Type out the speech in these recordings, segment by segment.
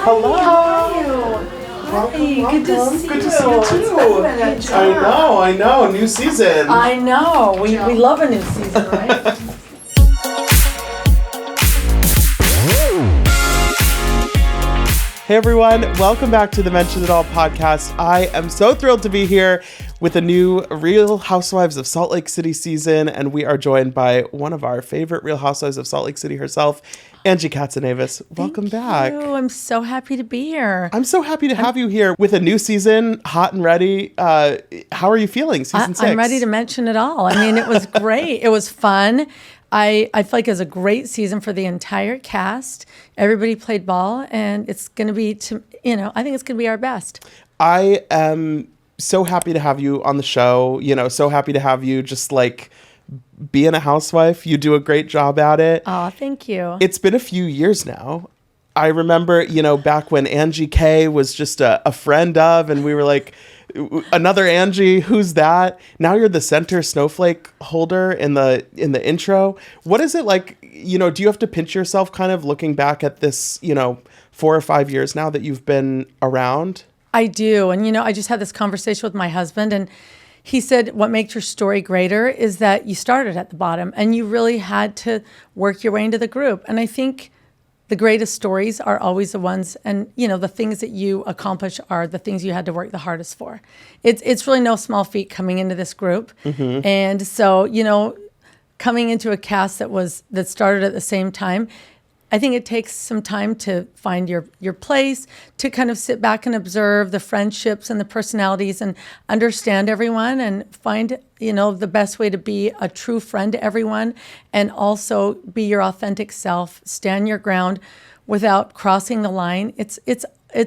Hello. How are you? Welcome. Good to see Good to you. see you too. I know. New season. I know. We love a new season, right? Hey everyone, welcome back to the Mention It All podcast. I am so thrilled to be here with a new Real Housewives of Salt Lake City season, and we are joined by one of our favorite Real Housewives of Salt Lake City herself, Angie Katzenevas. Welcome back. Thank you. I'm so happy to be here. I'm so happy to have you here with a new season, hot and ready. How are you feeling, season 6? I'm ready to mention it all. I mean, it was great. It was fun. I feel like it was a great season for the entire cast. Everybody played ball, and it's going to be, I think it's going to be our best. I am so happy to have you on the show. So happy to have you just like being a housewife. You do a great job at it. Oh, thank you. It's been a few years now. I remember, back when Angie K was just a friend of, and we were like, another Angie, who's that? Now you're the center snowflake holder in the intro. What is it like, do you have to pinch yourself kind of looking back at this, 4 or 5 years now that you've been around? I do. And, I just had this conversation with my husband, and he said, what makes your story greater is that you started at the bottom and you really had to work your way into the group. And I think the greatest stories are always the ones, and the things that you accomplish are the things you had to work the hardest for. It's really no small feat coming into this group. Mm-hmm. And so, coming into a cast that started at the same time, I think it takes some time to find your place, to kind of sit back and observe the friendships and the personalities and understand everyone and find, the best way to be a true friend to everyone and also be your authentic self, stand your ground without crossing the line. It's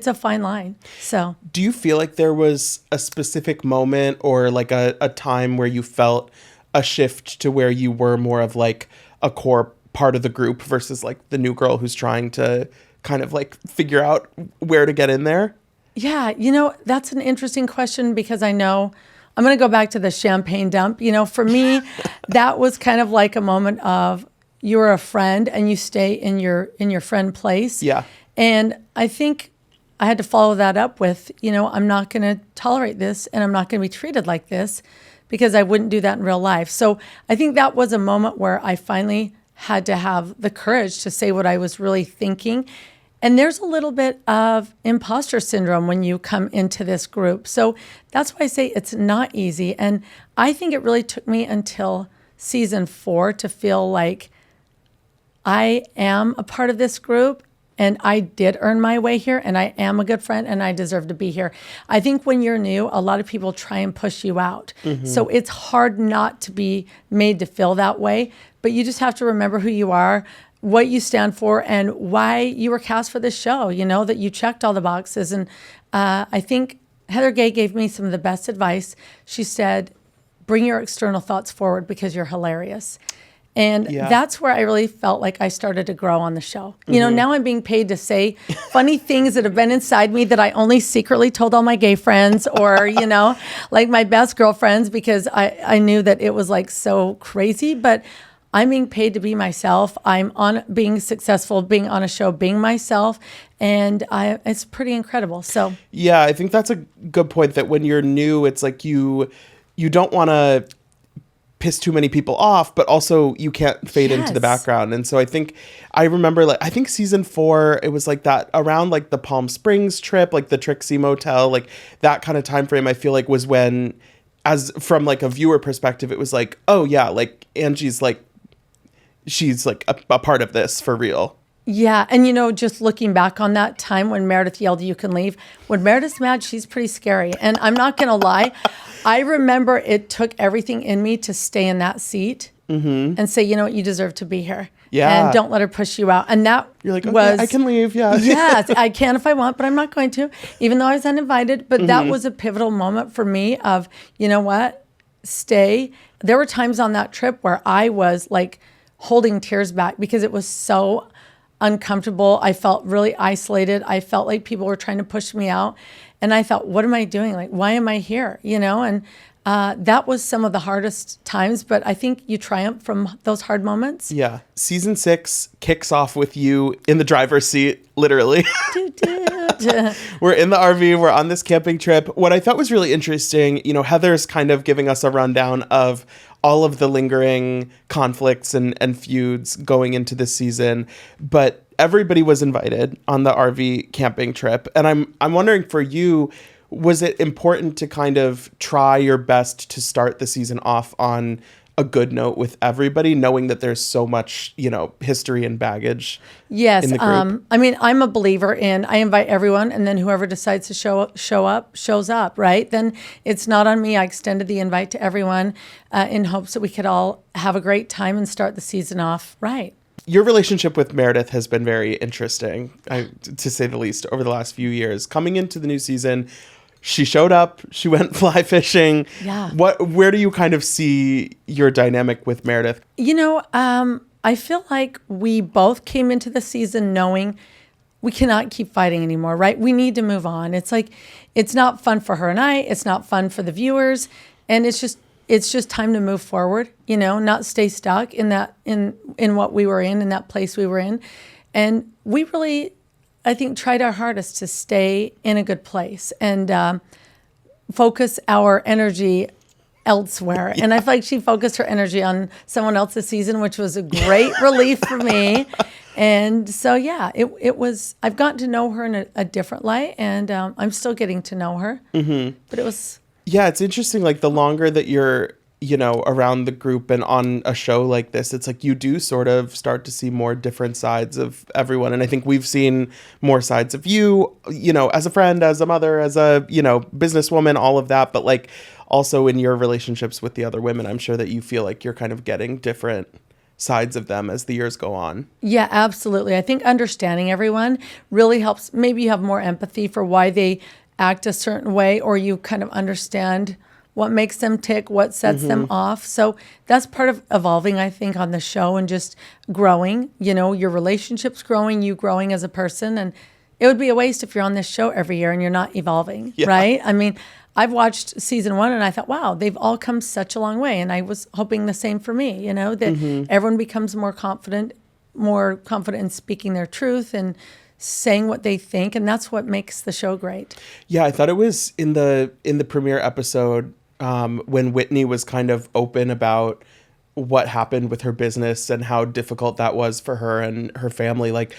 a fine line. So, do you feel like there was a specific moment or like a time where you felt a shift to where you were more of like a core part of the group versus like the new girl who's trying to kind of like figure out where to get in there? Yeah, that's an interesting question because I know I'm going to go back to the champagne dump. For me, that was kind of like a moment of you're a friend and you stay in your friend place. Yeah. And I think I had to follow that up with, I'm not going to tolerate this and I'm not going to be treated like this because I wouldn't do that in real life. So I think that was a moment where I finally had to have the courage to say what I was really thinking. And there's a little bit of imposter syndrome when you come into this group. So that's why I say it's not easy. And I think it really took me until season 4 to feel like I am a part of this group and I did earn my way here and I am a good friend and I deserve to be here. I think when you're new, a lot of people try and push you out. Mm-hmm. So it's hard not to be made to feel that way. But you just have to remember who you are, what you stand for, and why you were cast for this show, that you checked all the boxes. And I think Heather Gay gave me some of the best advice. She said, bring your external thoughts forward because you're hilarious. And that's where I really felt like I started to grow on the show. Mm-hmm. Now I'm being paid to say funny things that have been inside me that I only secretly told all my gay friends or, like my best girlfriends because I knew that it was like so crazy. But I'm being paid to be myself. I'm on being successful, being on a show, being myself. And it's pretty incredible. So yeah, I think that's a good point that when you're new, it's like you don't want to piss too many people off, but also you can't fade into the background. And so I remember I think season 4, it was like that around like the Palm Springs trip, like the Trixie Motel, like that kind of time frame I feel like was when, as from like a viewer perspective, it was like, oh yeah, like Angie's like, she's like a part of this for real. Yeah. And, just looking back on that time when Meredith yelled, you can leave. When Meredith's mad, she's pretty scary. And I'm not going to lie. I remember it took everything in me to stay in that seat and say, you know what, you deserve to be here. Yeah. And don't let her push you out. And that You're like, okay, I can leave. Yeah. Yes, I can if I want, but I'm not going to, even though I was uninvited. But that was a pivotal moment for me of, you know what, stay. There were times on that trip where I was like, holding tears back because it was so uncomfortable. I felt really isolated. I felt like people were trying to push me out. And I thought, what am I doing? Like, why am I here? And That was some of the hardest times, but I think you triumph from those hard moments. Yeah. Season 6 kicks off with you in the driver's seat, literally. We're in the RV. We're on this camping trip. What I thought was really interesting, Heather's kind of giving us a rundown of all of the lingering conflicts and feuds going into this season. But everybody was invited on the RV camping trip. And I'm wondering for you, was it important to kind of try your best to start the season off on a good note with everybody, knowing that there's so much, history and baggage? Yes. In the group? I'm a believer in, I invite everyone, and then whoever decides to show up, shows up, right? Then it's not on me. I extended the invite to everyone in hopes that we could all have a great time and start the season off right. Your relationship with Meredith has been very interesting, to say the least, over the last few years. Coming into the new season, she showed up, she went fly fishing. Yeah. Where do you kind of see your dynamic with Meredith? I feel like we both came into the season knowing we cannot keep fighting anymore, right? We need to move on. It's like, it's not fun for her and I, it's not fun for the viewers. And it's just time to move forward, not stay stuck in what we were in that place we were in. And we really, I think, tried our hardest to stay in a good place and focus our energy elsewhere. Yeah. And I feel like she focused her energy on someone else's season, which was a great relief for me. And so, yeah, it was, I've gotten to know her in a different light, and I'm still getting to know her. Mm-hmm. But it was... Yeah, it's interesting. Like, the longer that you're, around the group and on a show like this, it's like you do sort of start to see more different sides of everyone. And I think we've seen more sides of you, as a friend, as a mother, as a, businesswoman, all of that. But like also in your relationships with the other women, I'm sure that you feel like you're kind of getting different sides of them as the years go on. Yeah, absolutely. I think understanding everyone really helps. Maybe you have more empathy for why they act a certain way, or you kind of understand what makes them tick, what sets them off. So that's part of evolving, I think, on the show and just growing, your relationships growing, you growing as a person. And it would be a waste if you're on this show every year and you're not evolving, right? I mean, I've watched season 1 and I thought, wow, they've all come such a long way. And I was hoping the same for me, that everyone becomes more confident in speaking their truth and saying what they think, and that's what makes the show great. Yeah, I thought it was in the premiere episode when Whitney was kind of open about what happened with her business and how difficult that was for her and her family. Like,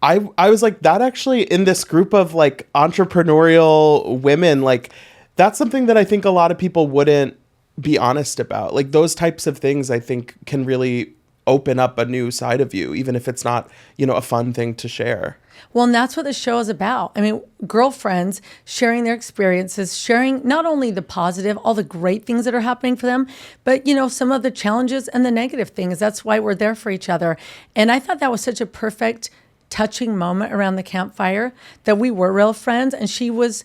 I was like, that actually, in this group of like entrepreneurial women, like that's something that I think a lot of people wouldn't be honest about. Like, those types of things I think can really open up a new side of you, even if it's not, a fun thing to share. Well, and that's what the show is about. I mean, girlfriends sharing their experiences, sharing not only the positive, all the great things that are happening for them, but, some of the challenges and the negative things. That's why we're there for each other. And I thought that was such a perfect, touching moment around the campfire, that we were real friends, and she was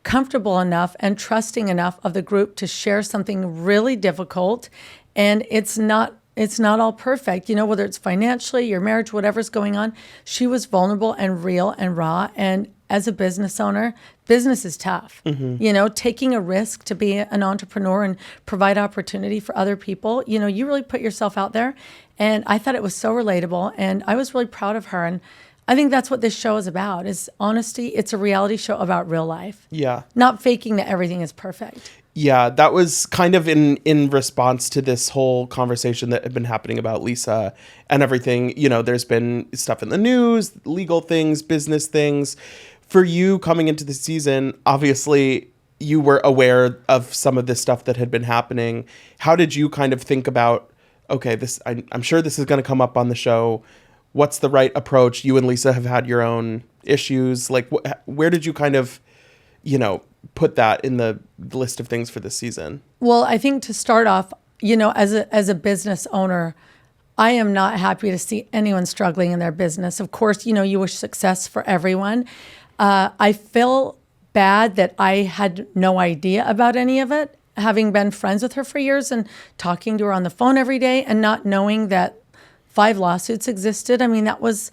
comfortable enough and trusting enough of the group to share something really difficult. And it's not all perfect, whether it's financially, your marriage, whatever's going on. She was vulnerable and real and raw. And as a business owner, business is tough. Taking a risk to be an entrepreneur and provide opportunity for other people, you really put yourself out there. And I thought it was so relatable, and I was really proud of her. And I think that's what this show is about, is honesty. It's a reality show about real life. Yeah. Not faking that everything is perfect. Yeah, that was kind of in response to this whole conversation that had been happening about Lisa and everything. There's been stuff in the news, legal things, business things. For you coming into the season, obviously you were aware of some of this stuff that had been happening. How did you kind of think about, okay, I'm sure this is going to come up on the show. What's the right approach? You and Lisa have had your own issues. Like, where did you kind of, put that in the list of things for this season? Well, I think to start off, as a business owner, I am not happy to see anyone struggling in their business. Of course, you wish success for everyone. I feel bad that I had no idea about any of it, having been friends with her for years and talking to her on the phone every day and not knowing that 5 lawsuits existed. I mean, that was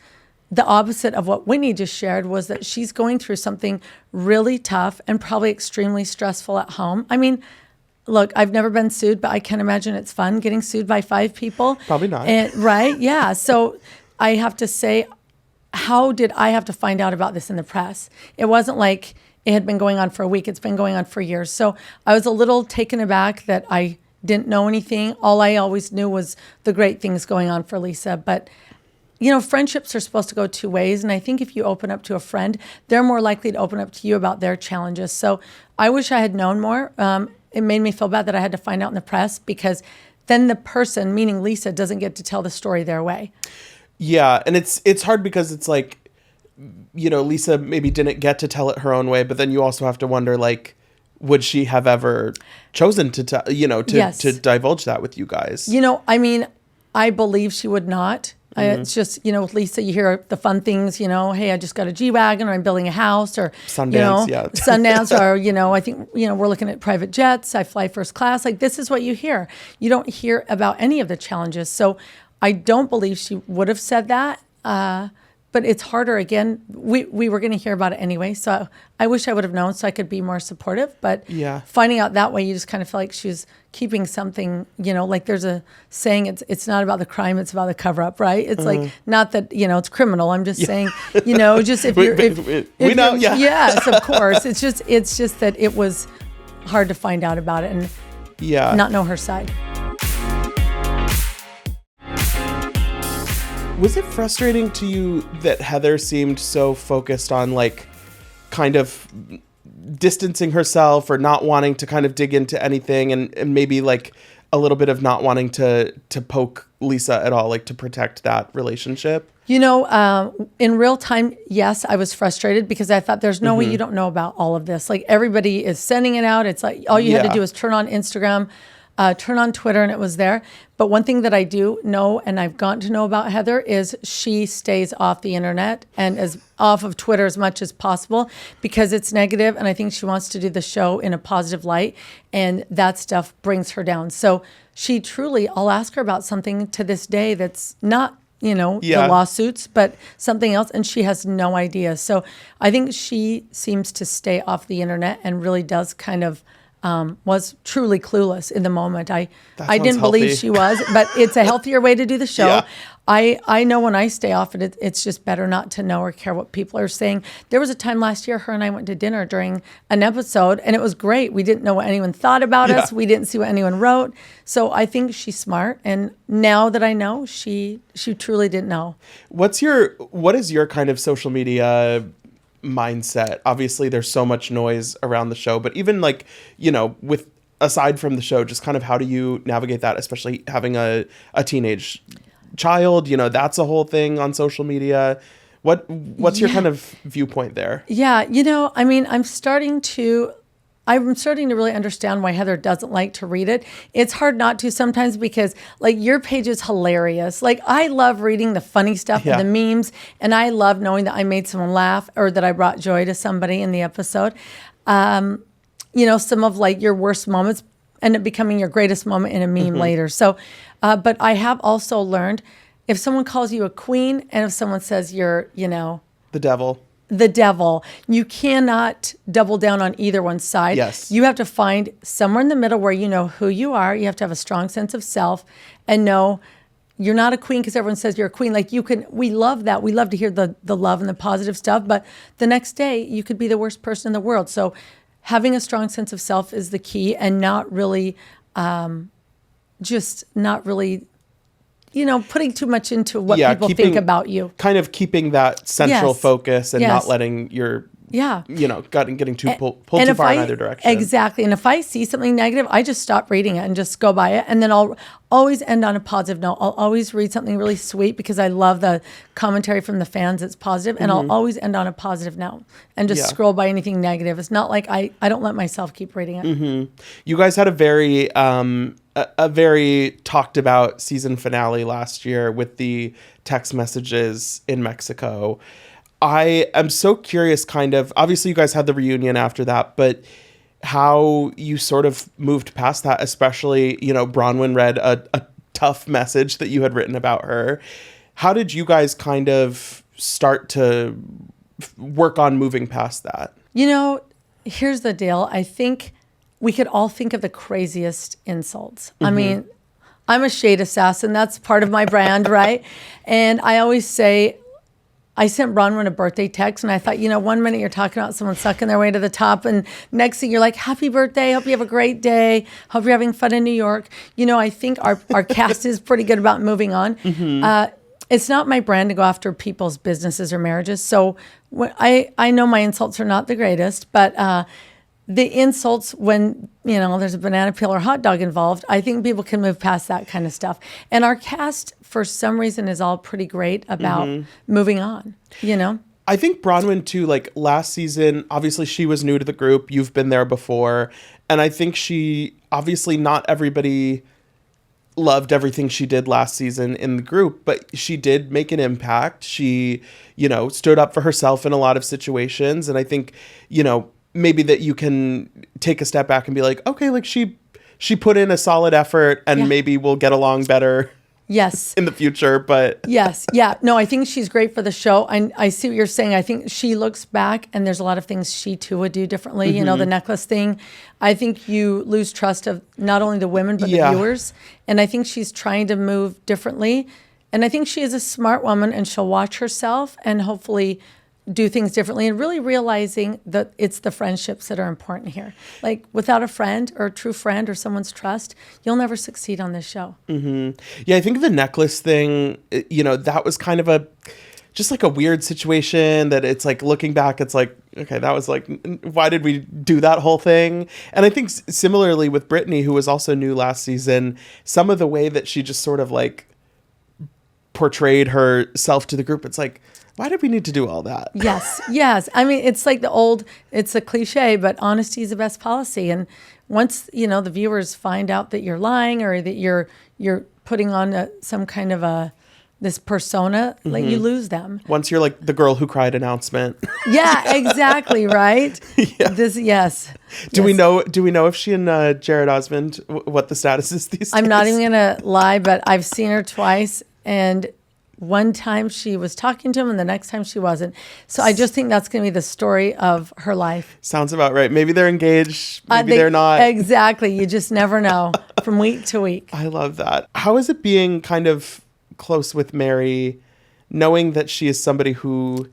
the opposite of what Whitney just shared, was that she's going through something really tough and probably extremely stressful at home. I mean, look, I've never been sued, but I can imagine it's fun getting sued by 5 people. Probably not. Right? Yeah. So I have to say, how did I have to find out about this in the press? It wasn't like it had been going on for a week. It's been going on for years. So I was a little taken aback that I didn't know anything. All I always knew was the great things going on for Lisa. But, friendships are supposed to go 2 ways. And I think if you open up to a friend, they're more likely to open up to you about their challenges. So I wish I had known more. It made me feel bad that I had to find out in the press, because then the person, meaning Lisa, doesn't get to tell the story their way. Yeah, and it's hard because it's like, Lisa maybe didn't get to tell it her own way, but then you also have to wonder, like, would she have ever chosen to tell, Yes. to divulge that with you guys? I believe she would not. It's just, with Lisa, you hear the fun things, hey, I just got a G-Wagon, or I'm building a house, or, Sundance, Sundance, or, I think, we're looking at private jets. I fly first class. Like, this is what you hear. You don't hear about any of the challenges. So I don't believe she would have said that. But it's harder. Again, we were going to hear about it anyway. So I wish I would have known so I could be more supportive. But finding out that way, you just kind of feel like she was keeping something, like there's a saying, it's not about the crime, it's about the cover up, right? It's like, not that, it's criminal. I'm just saying, just if you're, we know, yeah. Yes, of course. It's just that it was hard to find out about it and not know her side. Was it frustrating to you that Heather seemed so focused on, like, kind of distancing herself or not wanting to kind of dig into anything, and maybe like a little bit of not wanting to poke Lisa at all, like to protect that relationship? In real time, yes, I was frustrated because I thought there's no way you don't know about all of this. Like, everybody is sending it out. It's like all you had to do was turn on Instagram, turn on Twitter, and it was there. But one thing that I do know, and I've gotten to know about Heather, is she stays off the internet and as off of Twitter as much as possible because it's negative, and I think she wants to do the show in a positive light, and that stuff brings her down. So she truly, I'll ask her about something to this day that's not, the lawsuits, but something else, and she has no idea. So I think she seems to stay off the internet and really does kind of was truly clueless in the moment. I didn't believe she was, but it's a healthier way to do the show. Yeah. I know when I stay off it, it's just better not to know or care what people are saying. There was a time last year, her and I went to dinner during an episode, and it was great. We didn't know what anyone thought about us. We didn't see what anyone wrote. So I think she's smart. And now that I know, she truly didn't know. What is your kind of social media mindset? Obviously there's so much noise around the show, but even like, with aside from the show, just kind of how do you navigate that, especially having a teenage child, that's a whole thing on social media. What's your kind of viewpoint there? Yeah. I'm starting to really understand why Heather doesn't like to read it. It's hard not to sometimes because, like, your page is hilarious. Like, I love reading the funny stuff and the memes, and I love knowing that I made someone laugh or that I brought joy to somebody in the episode. Some of, like, your worst moments end up becoming your greatest moment in a meme later. So, but I have also learned if someone calls you a queen and if someone says you're, the devil, you cannot double down on either one's side. Yes. You have to find somewhere in the middle where you know who you are. You have to have a strong sense of self and know you're not a queen because everyone says you're a queen. Like, we love that. We love to hear the love and the positive stuff, but the next day you could be the worst person in the world. So having a strong sense of self is the key, and not really, putting too much into what people think about you. Kind of keeping that central focus and not letting your, getting pulled too far in either direction. Exactly. And if I see something negative, I just stop reading it and just go by it. And then I'll always end on a positive note. I'll always read something really sweet because I love the commentary from the fans. It's positive. And I'll always end on a positive note and just scroll by anything negative. It's not like I don't let myself keep reading it. You guys had a very talked about season finale last year with the text messages in Mexico. I am so curious, kind of, obviously you guys had the reunion after that, but how you sort of moved past that, especially, Bronwyn read a tough message that you had written about her. How did you guys kind of start to work on moving past that? Here's the deal. I think we could all think of the craziest insults. I mean, I'm a shade assassin. That's part of my brand, right? And I always say, I sent Bronwyn a birthday text, and I thought, 1 minute you're talking about someone sucking their way to the top, and next thing you're like, happy birthday, hope you have a great day, hope you're having fun in New York. I think our cast is pretty good about moving on. It's not my brand to go after people's businesses or marriages. So I know my insults are not the greatest, but the insults when, there's a banana peel or hot dog involved, I think people can move past that kind of stuff. And our cast, for some reason, is all pretty great about moving on, I think Bronwyn, too, like last season, obviously she was new to the group. You've been there before. And I think obviously not everybody loved everything she did last season in the group, but she did make an impact. She, stood up for herself in a lot of situations. And I think, maybe that you can take a step back and be like, okay, like she put in a solid effort and maybe we'll get along better. Yes. In the future, but. Yes. Yeah. No, I think she's great for the show. I see what you're saying. I think she looks back and there's a lot of things she too would do differently. The necklace thing. I think you lose trust of not only the women, but the viewers. And I think she's trying to move differently. And I think she is a smart woman and she'll watch herself and hopefully do things differently and really realizing that it's the friendships that are important here. Like without a friend or a true friend or someone's trust, you'll never succeed on this show. Yeah, I think the necklace thing, that was kind of just like a weird situation that it's like looking back, it's like, okay, that was like, why did we do that whole thing? And I think similarly with Brittany, who was also new last season, some of the way that she just sort of like portrayed herself to the group, it's like, why did we need to do all that? Yes. I mean, it's like it's a cliche, but honesty is the best policy. And once, the viewers find out that you're lying or that you're putting on some kind of this persona, like you lose them. Once you're like the girl who cried announcement. Yeah, exactly. Right. Yes. Do we know if she and Jared Osmond, what the status is these days? I'm not even going to lie, but I've seen her twice, and one time she was talking to him and the next time she wasn't. So I just think that's going to be the story of her life. Sounds about right. Maybe they're engaged. Maybe they're not. Exactly. You just never know from week to week. I love that. How is it being kind of close with Mary, knowing that she is somebody who,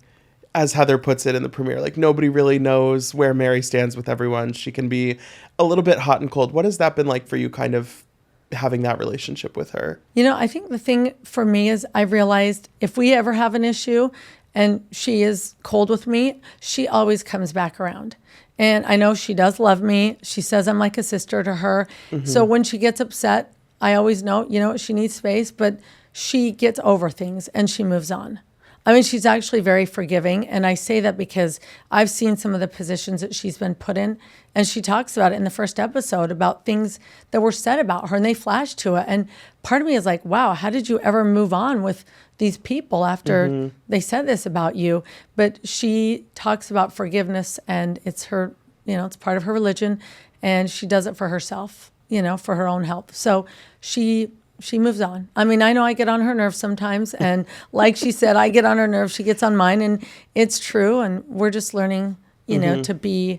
as Heather puts it in the premiere, like nobody really knows where Mary stands with everyone. She can be a little bit hot and cold. What has that been like for you, kind of having that relationship with her? I think the thing for me is I've realized if we ever have an issue and she is cold with me, she always comes back around. And I know she does love me. She says I'm like a sister to her. So when she gets upset, I always know, she needs space, but she gets over things and she moves on. I mean, she's actually very forgiving. And I say that because I've seen some of the positions that she's been put in. And she talks about it in the first episode about things that were said about her and they flash to it. And part of me is like, wow, how did you ever move on with these people after they said this about you? But she talks about forgiveness and it's her, it's part of her religion. And she does it for herself, for her own health. So she moves on. I mean, I know I get on her nerves sometimes. And like she said, I get on her nerves. She gets on mine. And it's true. And we're just learning, to be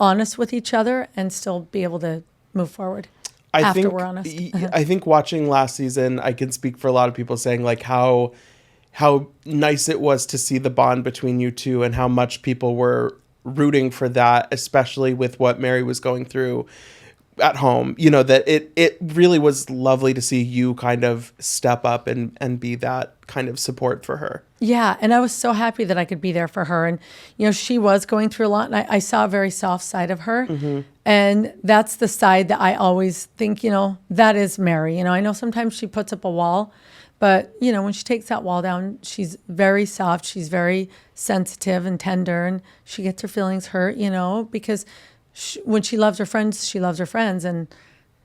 honest with each other and still be able to move forward after we're honest. I think watching last season, I can speak for a lot of people saying like how nice it was to see the bond between you two and how much people were rooting for that, especially with what Mary was going through at home, that it really was lovely to see you kind of step up and be that kind of support for her. Yeah. And I was so happy that I could be there for her. And, she was going through a lot and I saw a very soft side of her. And that's the side that I always think, that is Mary. I know sometimes she puts up a wall, but, when she takes that wall down, she's very soft. She's very sensitive and tender and she gets her feelings hurt, because when she loves her friends, she loves her friends. And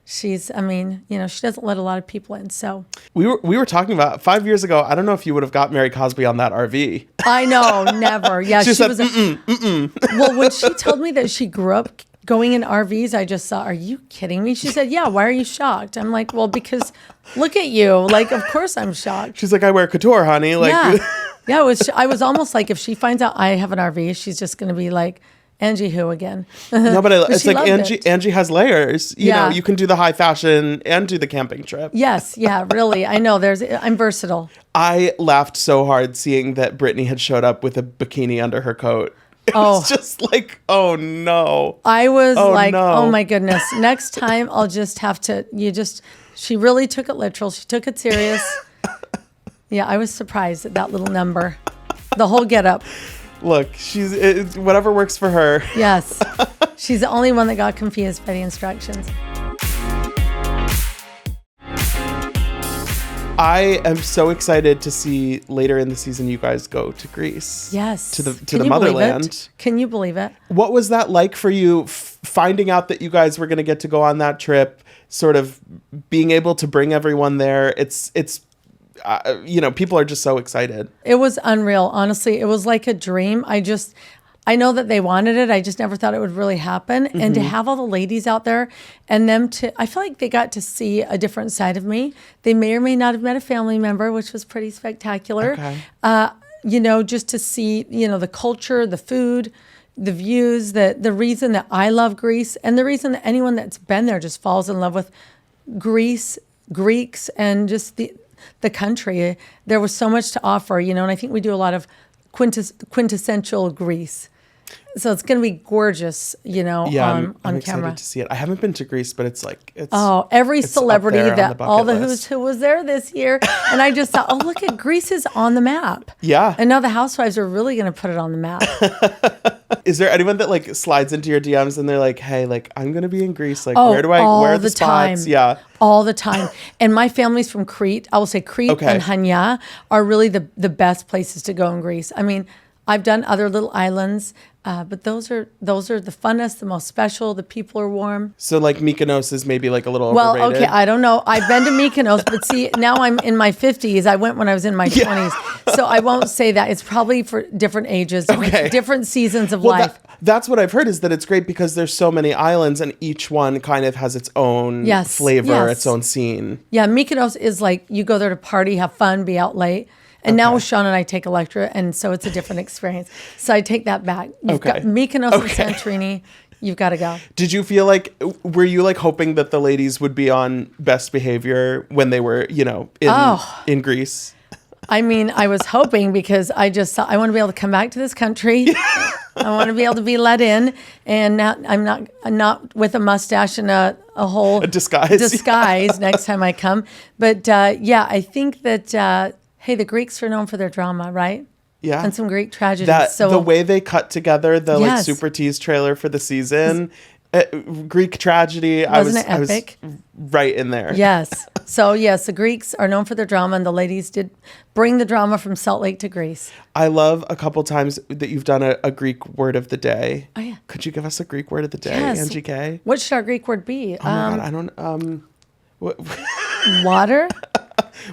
she doesn't let a lot of people in. So we were talking about 5 years ago. I don't know if you would have got Mary Cosby on that RV. I know, never. Yeah, she said, was. Well, when she told me that she grew up going in RVs, I just thought, are you kidding me? She said, yeah, why are you shocked? I'm like, well, because look at you. Like, of course I'm shocked. She's like, I wear couture, honey. Like, yeah. I was almost like, if she finds out I have an RV, she's just going to be like, Angie who again? No, but it's like loved it. Angie has layers. You know, you can do the high fashion and do the camping trip. Yes, yeah, really. I know I'm versatile. I laughed so hard seeing that Brittany had showed up with a bikini under her coat. It was just like, oh no. I was oh my goodness. Next time I'll just have to, she really took it literal. She took it serious. Yeah, I was surprised at that little number. The whole getup. Look, it's whatever works for her. Yes. She's the only one that got confused by the instructions. I am so excited to see later in the season you guys go to Greece. Yes. To the motherland. Can you believe it? What was that like for you, finding out that you guys were going to get to go on that trip, sort of being able to bring everyone there? It's people are just so excited. It was unreal. Honestly, it was like a dream. I know that they wanted it. I just never thought it would really happen. Mm-hmm. And to have all the ladies out there and I feel like they got to see a different side of me. They may or may not have met a family member, which was pretty spectacular. Okay. Just to see, the culture, the food, the views, the reason that I love Greece and the reason that anyone that's been there just falls in love with Greece, Greeks, and just the country. There was so much to offer, and I think we do a lot of quintessential Greece. So it's going to be gorgeous, I'm on excited camera. to see it. I haven't been to Greece, but every celebrity all the list. who was there this year. And I just thought, look at Greece is on the map. Yeah. And now the Housewives are really going to put it on the map. Is there anyone that slides into your DMs and they're like, hey, I'm going to be in Greece. Where are the spots? Time. Yeah. All the time. And my family's from Crete. I will say Crete and Hania are really the best places to go in Greece. I mean, I've done other little islands, but those are the funnest, the most special. The people are warm. So Mykonos is maybe a little overrated. Well, okay, I don't know. I've been to Mykonos, but see, now I'm in my 50s. I went when I was in my 20s. So I won't say that. It's probably for different ages, different seasons of life. That's what I've heard, is that it's great because there's so many islands and each one kind of has its own flavor, its own scene. Yeah, Mykonos is you go there to party, have fun, be out late. And now Sean and I take Electra, and so it's a different experience. So I take that back. You've got Mykonos and Santorini. You've got to go. Did you feel were you hoping that the ladies would be on best behavior when they were, in Greece? I mean, I was hoping because I just thought I want to be able to come back to this country. I want to be able to be let in, and I'm not with a mustache and a whole disguise next time I come. But I think that. Hey, the Greeks are known for their drama, right? Yeah. And some Greek tragedies. The way they cut together the super tease trailer for the season, Greek tragedy. Wasn't it epic? I was right in there. Yes. So yes, the Greeks are known for their drama, and the ladies did bring the drama from Salt Lake to Greece. I love a couple times that you've done a Greek word of the day. Oh yeah. Could you give us a Greek word of the day, yes. Angie K? What should our Greek word be? Oh my God, I don't. Water.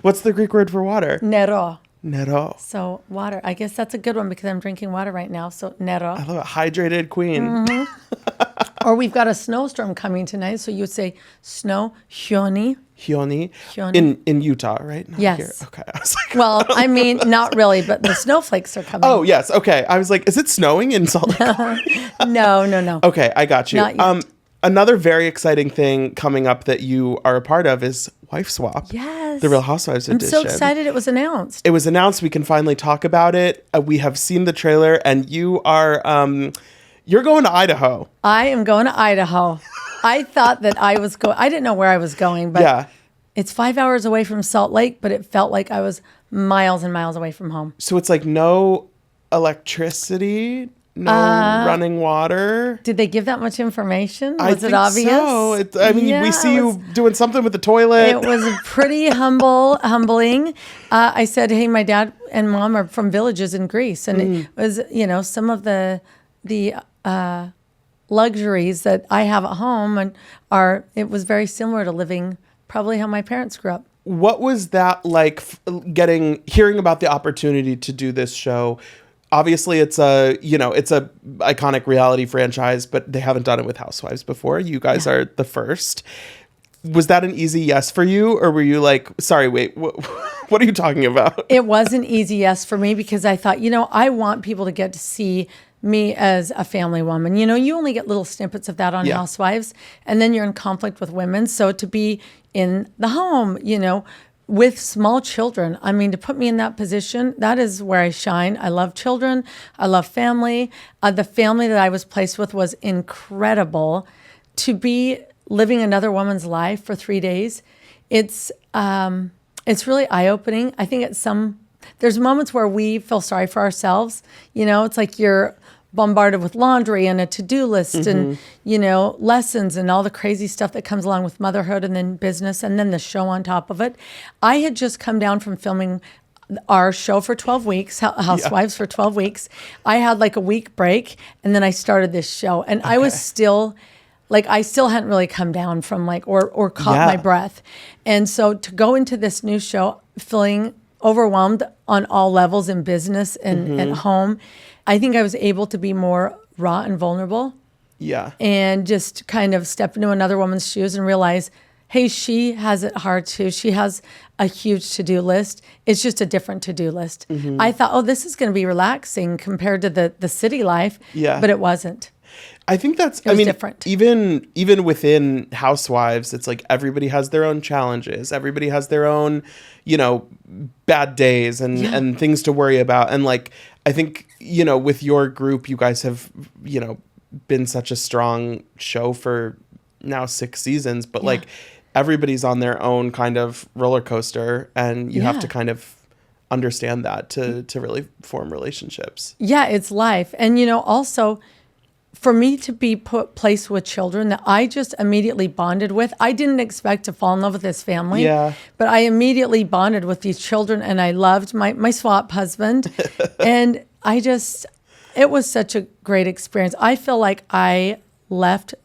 What's the Greek word for water? Nero. Nero. So water. I guess that's a good one because I'm drinking water right now. So nero. I love it. Hydrated queen. Mm-hmm. Or we've got a snowstorm coming tonight. So you would say snow, hioni. Hioni. In Utah, right? Not yes. Here. Okay. I was well, I mean, not really, but the snowflakes are coming. Oh, yes. Okay. I was like, is it snowing in Salt Lake? No. Okay. I got you. Not yet. Another very exciting thing coming up that you are a part of is Wife Swap. Yes. The Real Housewives edition. I'm so excited it was announced. It was announced. We can finally talk about it. We have seen the trailer, and you are, you're going to Idaho. I am going to Idaho. I thought that I was going, I didn't know where I was going, but it's 5 hours away from Salt Lake, but it felt like I was miles and miles away from home. So it's no electricity, no running water. Did they give that much information? Was it obvious? So. We see you doing something with the toilet. It was pretty humbling. I said, hey, my dad and mom are from villages in Greece. And it was, some of the luxuries that I have at home it was very similar to living probably how my parents grew up. What was that like hearing about the opportunity to do this show? Obviously, it's a iconic reality franchise, but they haven't done it with Housewives before. You guys are the first. Was that an easy yes for you, or were you like, sorry, wait, what are you talking about? It was an easy yes for me because I thought, I want people to get to see me as a family woman. You know, you only get little snippets of that on Housewives, and then you're in conflict with women. So to be in the home, you know, with small children, I mean, to put me in that position, that is where I shine. I love children. I love family. The family that I was placed with was incredible. To be living another woman's life for 3 days, it's really eye-opening. I think there's moments where we feel sorry for ourselves. You know, it's like you're bombarded with laundry and a to-do list and, you know, lessons and all the crazy stuff that comes along with motherhood and then business and then the show on top of it. I had just come down from filming our show for 12 weeks, Housewives for 12 weeks. I had like a week break and then I started this show and I was still... Like I still hadn't really come down from like, or caught my breath. And so to go into this new show feeling overwhelmed on all levels in business and at home, I think I was able to be more raw and vulnerable. Yeah. And just kind of step into another woman's shoes and realize, hey, she has it hard too. She has a huge to-do list. It's just a different to-do list. I thought, oh, this is going to be relaxing compared to the city life. Yeah. But it wasn't. I think that's, different. Even within Housewives, it's like everybody has their own challenges. Everybody has their own, you know, bad days and things to worry about. And like, I think, you know, with your group, you guys have, you know, been such a strong show for now 6 seasons, but like everybody's on their own kind of roller coaster and you have to kind of understand that to really form relationships. Yeah, it's life. And, you know, also... For me to be placed with children that I just immediately bonded with, I didn't expect to fall in love with this family, but I immediately bonded with these children and I loved my swap husband. And it was such a great experience. I feel like I left,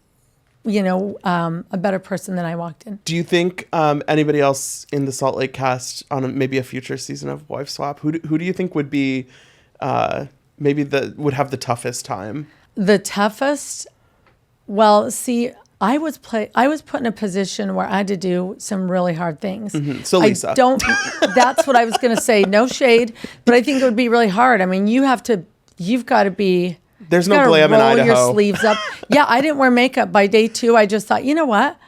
you know, a better person than I walked in. Do you think anybody else in the Salt Lake cast on maybe a future season of Wife Swap, who do you think would be would have the toughest time? The toughest? Well, see, I was put in a position where I had to do some really hard things. So Lisa. That's what I was going to say. No shade, but I think it would be really hard. I mean, you've got to be... There's no glam in Idaho. Roll your sleeves up. Yeah, I didn't wear makeup. By day 2, I just thought, you know what?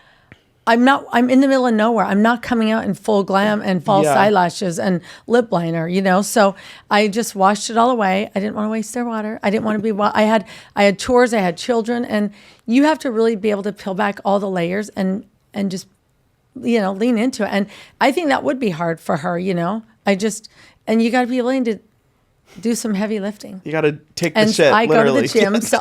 I'm in the middle of nowhere. I'm not coming out in full glam and false eyelashes and lip liner, you know? So I just washed it all away. I didn't want to waste their water. I didn't want to be, I had chores, I had children, and you have to really be able to peel back all the layers and just, you know, lean into it. And I think that would be hard for her, you know? And you got to be willing to do some heavy lifting. You got to take the shit. I go to the gym, so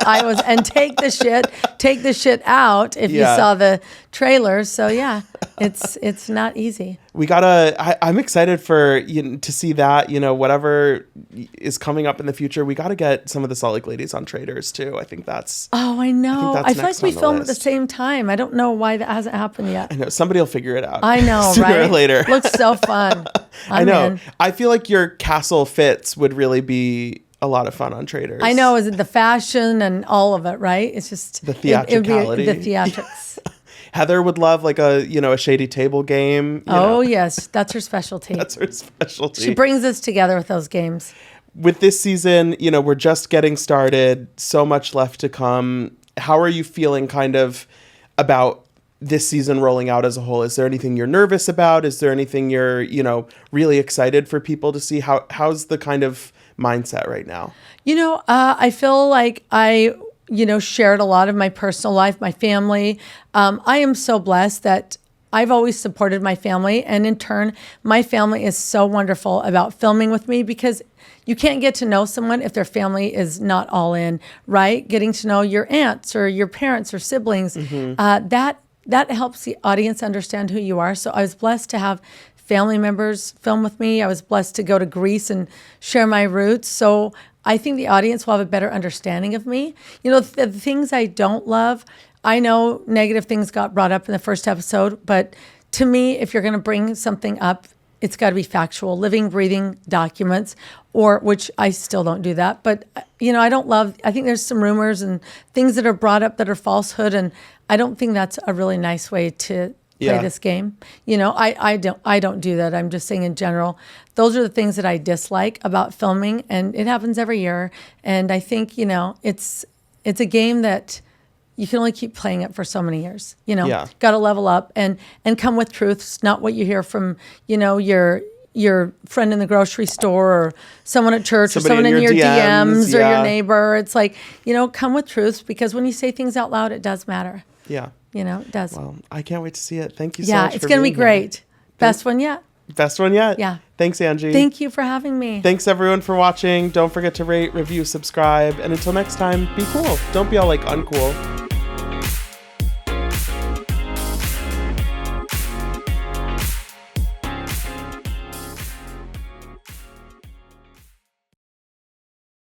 take the shit out. If you saw the trailers, so yeah, it's not easy. I'm excited for to see that, you know, whatever is coming up in the future. We got to get some of the Salt Lake ladies on Traders too. I think that's. Oh, I know. I feel like we film at the same time. I don't know why that hasn't happened yet. I know somebody will figure it out. I know, sooner right? or later. Looks so fun. I know. In. I feel like your castle fits would really be a lot of fun on Traders. I know. Is it the fashion and all of it, right? It's just the theatricality. The theatrics. Heather would love like a shady table game. You know. Yes, that's her specialty. That's her specialty. She brings us together with those games. With this season, you know, we're just getting started. So much left to come. How are you feeling kind of about this season rolling out as a whole? Is there anything you're nervous about? Is there anything you're, you know, really excited for people to see? How's the kind of mindset right now? You know, I feel like I shared a lot of my personal life, my family. I am so blessed that I've always supported my family. And in turn, my family is so wonderful about filming with me because you can't get to know someone if their family is not all in, right? Getting to know your aunts or your parents or siblings, that helps the audience understand who you are. So I was blessed to have family members film with me. I was blessed to go to Greece and share my roots. So I think the audience will have a better understanding of me. You know, the things I don't love, I know negative things got brought up in the first episode, but to me, if you're going to bring something up, it's got to be factual, living, breathing documents, which I still don't do that. But, you know, I think there's some rumors and things that are brought up that are falsehood, and I don't think that's a really nice way to Yeah. this game. You know, I don't do that. I'm just saying in general, those are the things that I dislike about filming, and it happens every year. And I think, you know, it's a game that you can only keep playing it for so many years. You know, Yeah. got to level up and come with truths, not what you hear from, you know, your friend in the grocery store or someone at church Somebody or someone in your DMs or yeah. your neighbor. It's like, you know, come with truths, because when you say things out loud, it does matter. Yeah. You know, it does. Well, I can't wait to see it. Thank you so Yeah, much. it's for going to be being here. great. Best one yet. Best one yet. Yeah. Thanks, Angie. Thank you for having me. Thanks everyone for watching. Don't forget to rate, review, subscribe, and until next time, be cool. Don't be all like uncool.